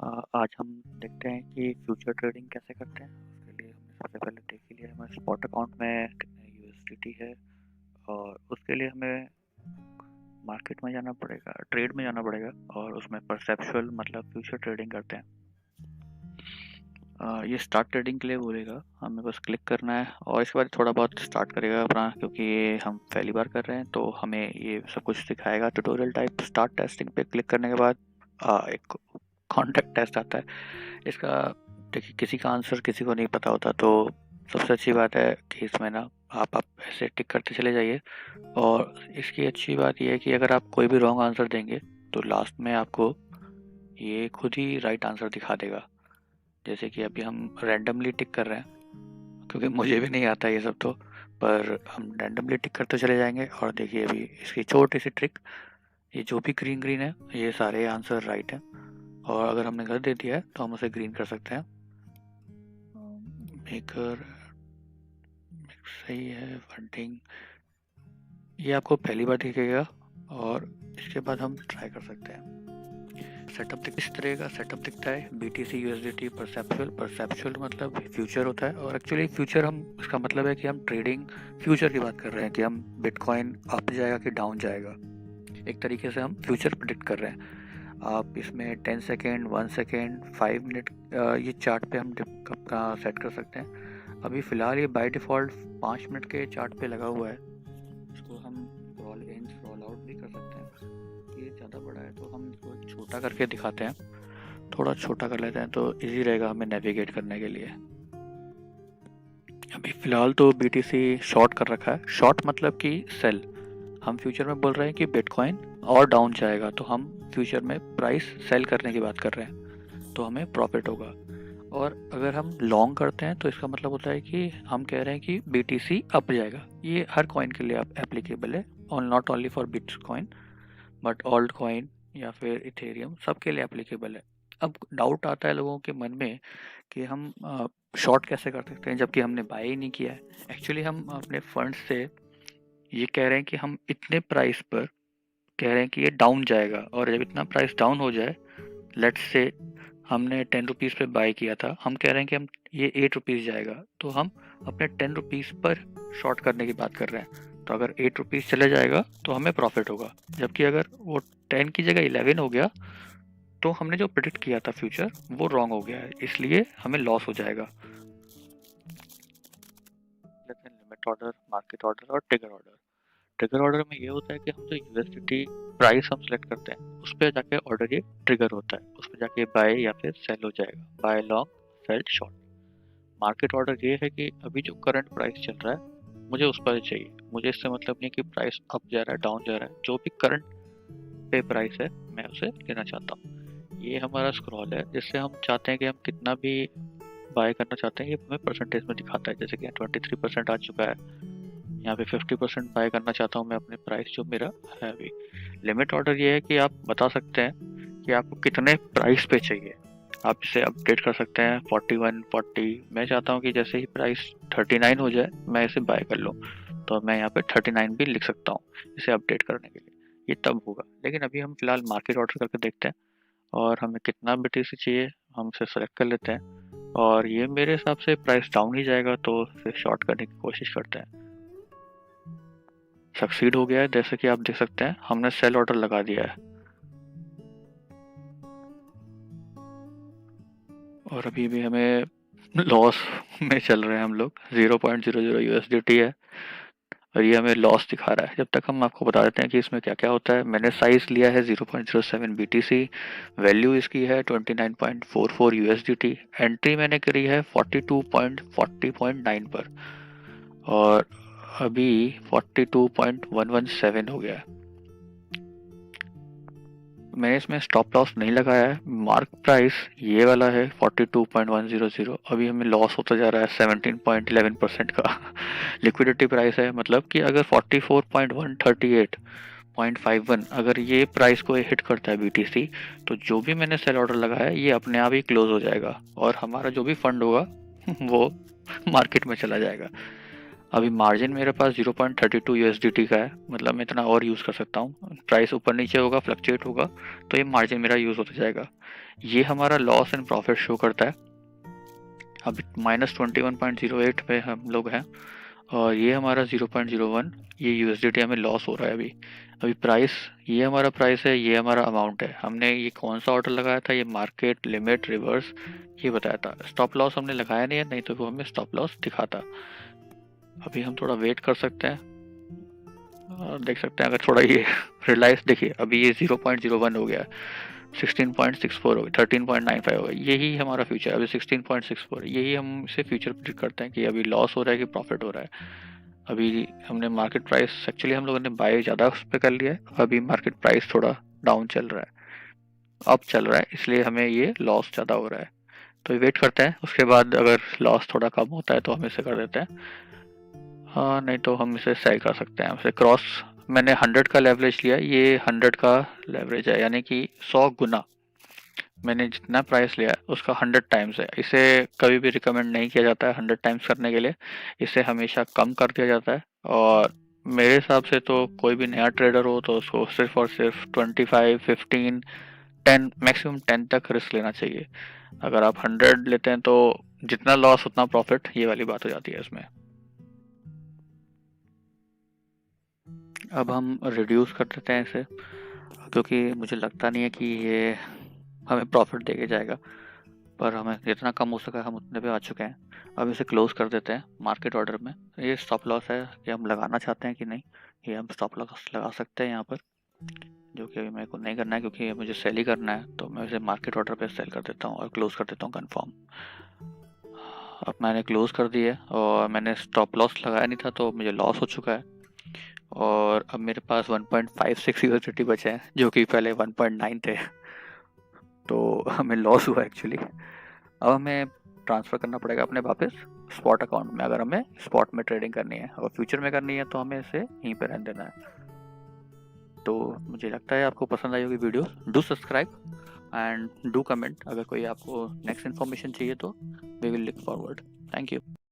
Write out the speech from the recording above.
आज हम देखते हैं कि फ्यूचर ट्रेडिंग कैसे करते हैं। उसके लिए हमने सबसे पहले देख ही लिया हमारे स्पॉट अकाउंट में कितने यूएसडीटी है। और उसके लिए हमें मार्केट में जाना पड़ेगा, ट्रेड में जाना पड़ेगा और उसमें परसेप्शुअल मतलब फ्यूचर ट्रेडिंग करते हैं। ये स्टार्ट ट्रेडिंग के लिए बोलेगा, हमें बस क्लिक करना है और इसके बाद थोड़ा बहुत स्टार्ट करेगा अपना, क्योंकि ये हम पहली बार कर रहे हैं तो हमें ये सब कुछ सिखाएगा ट्यूटोरियल टाइप। स्टार्ट टेस्टिंग पे क्लिक करने के बाद एक कॉन्टेक्ट टेस्ट आता है। इसका देखिए, किसी का आंसर किसी को नहीं पता होता, तो सबसे अच्छी बात है कि इसमें ना आप ऐसे टिक करते चले जाइए। और इसकी अच्छी बात यह है कि अगर आप कोई भी रॉन्ग आंसर देंगे तो लास्ट में आपको ये खुद ही राइट आंसर दिखा देगा। जैसे कि अभी हम रैंडमली टिक कर रहे हैं, क्योंकि मुझे भी नहीं आता ये सब, तो पर हम रैंडमली टिक करते चले जाएंगे। और देखिए अभी इसकी छोटी सी ट्रिक, ये जो भी ग्रीन ग्रीन है ये सारे आंसर राइट हैं, और अगर हमने गलत दे दिया है तो हम उसे ग्रीन कर सकते हैं। मेकर सही है, फंडिंग ये आपको पहली बार दिखेगा और इसके बाद हम ट्राई कर सकते हैं। सेटअप इस तरह का सेटअप दिखता है। BTC USDT परसेप्चुअल मतलब फ्यूचर होता है, और एक्चुअली फ्यूचर हम इसका मतलब है कि हम ट्रेडिंग फ्यूचर की बात कर रहे हैं कि हम बिटकॉइन अप जाएगा कि डाउन जाएगा। एक तरीके से हम फ्यूचर प्रिडिक्ट कर रहे हैं। आप इसमें 10 सेकेंड, 1 सेकेंड, 5 मिनट ये चार्ट पे हम कब का सेट कर सकते हैं। अभी फ़िलहाल ये बाय डिफ़ॉल्ट 5 मिनट के चार्ट पे लगा हुआ है। इसको हम रोल इन रोल आउट भी कर सकते हैं। ये ज़्यादा बड़ा है तो हम इसको छोटा करके दिखाते हैं, थोड़ा छोटा कर लेते हैं तो इजी रहेगा हमें नेविगेट करने के लिए। अभी फ़िलहाल तो BTC शॉर्ट कर रखा है। शॉर्ट मतलब कि सेल। हम फ्यूचर में बोल रहे हैं कि बिटकॉइन और डाउन जाएगा, तो हम फ्यूचर में प्राइस सेल करने की बात कर रहे हैं, तो हमें प्रॉफिट होगा। और अगर हम लॉन्ग करते हैं तो इसका मतलब होता है कि हम कह रहे हैं कि BTC अप जाएगा। ये हर कॉइन के लिए एप्लीकेबल है, और not only for bitcoin but alt coin या फिर इथेरियम सबके लिए एप्लीकेबल है। अब डाउट आता है लोगों के मन में कि हम शॉर्ट कैसे कर सकते हैं जबकि हमने बाय ही नहीं किया है। एक्चुअली हम अपने फंड से ये कह रहे हैं कि हम इतने प्राइस पर कह रहे हैं कि ये डाउन जाएगा, और जब इतना प्राइस डाउन हो जाए, लेट्स से हमने 10 रुपीज़ पे बाय किया था, हम कह रहे हैं कि हम ये 8 रुपीज़ जाएगा, तो हम अपने 10 रुपीज़ पर शॉर्ट करने की बात कर रहे हैं। तो अगर 8 रुपीज़ चले जाएगा तो हमें प्रॉफिट होगा, जबकि अगर वो 10 की जगह 11 हो गया तो हमने जो प्रिडिक्ट किया था फ्यूचर वो रॉन्ग हो गया है, इसलिए हमें लॉस हो जाएगा। लिमिट ऑर्डर, मार्केट ऑर्डर और ट्रिगर ऑर्डर। ट्रिगर ऑर्डर में ये होता है कि हम जो यूएसडीटी प्राइस हम सेलेक्ट करते हैं उस पर जाके ऑर्डर ये ट्रिगर होता है, उस पर जाके बाय या फिर सेल हो जाएगा, buy long sell short. Market order ये है कि अभी जो करंट प्राइस चल रहा है मुझे उस पर चाहिए, मुझे इससे मतलब नहीं कि प्राइस अप जा रहा है डाउन जा रहा है, जो भी करंट पे प्राइस है मैं उसे लेना चाहता हूँ। ये हमारा स्क्रॉल है जिससे हम चाहते हैं कि हम कितना भी बाय करना चाहते हैं ये हमें परसेंटेज में दिखाता है। जैसे कि 23% आ चुका है, यहाँ पे 50% बाय करना चाहता हूँ मैं अपने प्राइस जो मेरा है अभी। लिमिट ऑर्डर ये है कि आप बता सकते हैं कि आपको कितने प्राइस पे चाहिए, आप इसे अपडेट कर सकते हैं 41, 40। मैं चाहता हूँ कि जैसे ही प्राइस 39 हो जाए मैं इसे बाय कर लूँ, तो मैं यहाँ पे 39 भी लिख सकता हूँ इसे अपडेट करने के लिए। ये तब होगा, लेकिन अभी हम फिलहाल मार्केट ऑर्डर करके देखते हैं और हमें कितना BTC चाहिए हम इसे सेलेक्ट कर लेते हैं, और ये मेरे हिसाब से प्राइस डाउन ही जाएगा तो फिर शॉर्ट करने की कोशिश करते हैं। सक्सीड हो गया है, जैसे कि आप देख सकते हैं हमने सेल ऑर्डर लगा दिया है, और अभी भी हमें लॉस में चल रहे हैं हम लोग। 0.00 USDT है और ये हमें लॉस दिखा रहा है। जब तक हम आपको बता देते हैं कि इसमें क्या क्या होता है। मैंने साइज लिया है 0.07 BTC, वैल्यू इसकी है 29.44 USDT। एंट्री मैंने करी है 42.40.9 पर, और अभी 42.117 हो गया है। मैंने इसमें स्टॉप लॉस नहीं लगाया है। मार्क प्राइस ये वाला है 42.100। अभी हमें लॉस होता जा रहा है 17.11% का। लिक्विडिटी प्राइस है, मतलब कि अगर 44.138.51 अगर ये प्राइस को हिट करता है BTC, तो जो भी मैंने सेल ऑर्डर लगाया है ये अपने आप ही क्लोज हो जाएगा और हमारा जो भी फंड होगा वो मार्केट में चला जाएगा। अभी मार्जिन मेरे पास 0.32 USDT का है, मतलब मैं इतना और यूज़ कर सकता हूँ। प्राइस ऊपर नीचे होगा, फ्लक्चुएट होगा, तो ये मार्जिन मेरा यूज़ होता जाएगा। ये हमारा लॉस एंड प्रॉफिट शो करता है। अभी -21.08 पे हम लोग हैं, और ये हमारा 0.01 ये USDT हमें लॉस हो रहा है अभी। अभी प्राइस, ये हमारा प्राइस है, ये हमारा अमाउंट है। हमने ये कौन सा ऑर्डर लगाया था, ये मार्केट, लिमिट, रिवर्स, ये बताया था। स्टॉप लॉस हमने लगाया नहीं है, नहीं तो वो हमें स्टॉप लॉस दिखाता। अभी हम थोड़ा वेट कर सकते हैं, देख सकते हैं अगर थोड़ा ये रिलाइज, देखिए अभी ये 0.01 हो गया, 16.64 हो गया, 13.95 हो गया। यही हमारा फ्यूचर, अभी 16.64, यही हम इसे फ्यूचर प्रिडिक्ट करते हैं कि अभी लॉस हो रहा है कि प्रॉफिट हो रहा है। अभी हमने मार्केट प्राइस, एक्चुअली हम लोगों ने बाय ज़्यादा उस पर कर लिया है, अभी मार्केट प्राइस थोड़ा डाउन चल रहा है, अप चल रहा है, इसलिए हमें ये लॉस ज़्यादा हो रहा है। तो वेट करते हैं, उसके बाद अगर लॉस थोड़ा कम होता है तो हम इसे कर देते हैं, हाँ नहीं तो हम इसे सेल कर सकते हैं। इसे क्रॉस, मैंने 100 का लेवरेज लिया, ये 100 का लेवरेज है, यानी कि 100 गुना मैंने जितना प्राइस लिया है उसका 100 टाइम्स है। इसे कभी भी रिकमेंड नहीं किया जाता है 100 टाइम्स करने के लिए, इसे हमेशा कम कर दिया जाता है। और मेरे हिसाब से तो कोई भी नया ट्रेडर हो तो उसको सिर्फ और सिर्फ 25, 15, 10, मैक्सिमम 10 तक रिस्क लेना चाहिए। अगर आप 100 लेते हैं तो जितना लॉस उतना प्रॉफिट, ये वाली बात हो जाती है इसमें। अब हम रिड्यूस कर देते हैं इसे, क्योंकि मुझे लगता नहीं है कि ये हमें प्रॉफिट दे के जाएगा, पर हमें जितना कम हो सका हम उतने पे आ चुके हैं। अब इसे क्लोज कर देते हैं मार्केट ऑर्डर में। ये स्टॉप लॉस है कि हम लगाना चाहते हैं कि नहीं, ये हम स्टॉप लॉस लगा सकते हैं यहाँ पर, जो कि अभी मेरे को नहीं करना है क्योंकि मुझे सेल ही करना है, तो मैं इसे मार्केट ऑर्डर पे सेल कर देता हूँ और क्लोज कर देता हूँ कन्फर्म। अब मैंने क्लोज कर दी है और मैंने स्टॉप लॉस लगाया नहीं था तो मुझे लॉस हो चुका है, और अब मेरे पास 1.56 यूएसडीटी बचे हैं, जो कि पहले 1.9 थे, तो हमें लॉस हुआ एक्चुअली। अब हमें ट्रांसफ़र करना पड़ेगा अपने वापस स्पॉट अकाउंट में, अगर हमें स्पॉट में ट्रेडिंग करनी है। और फ्यूचर में करनी है तो हमें इसे यहीं पर रहने देना है। तो मुझे लगता है आपको पसंद आई होगी video. Do subscribe and do comment, अगर कोई आपको नेक्स्ट इन्फॉर्मेशन चाहिए तो we will look forward. Thank you.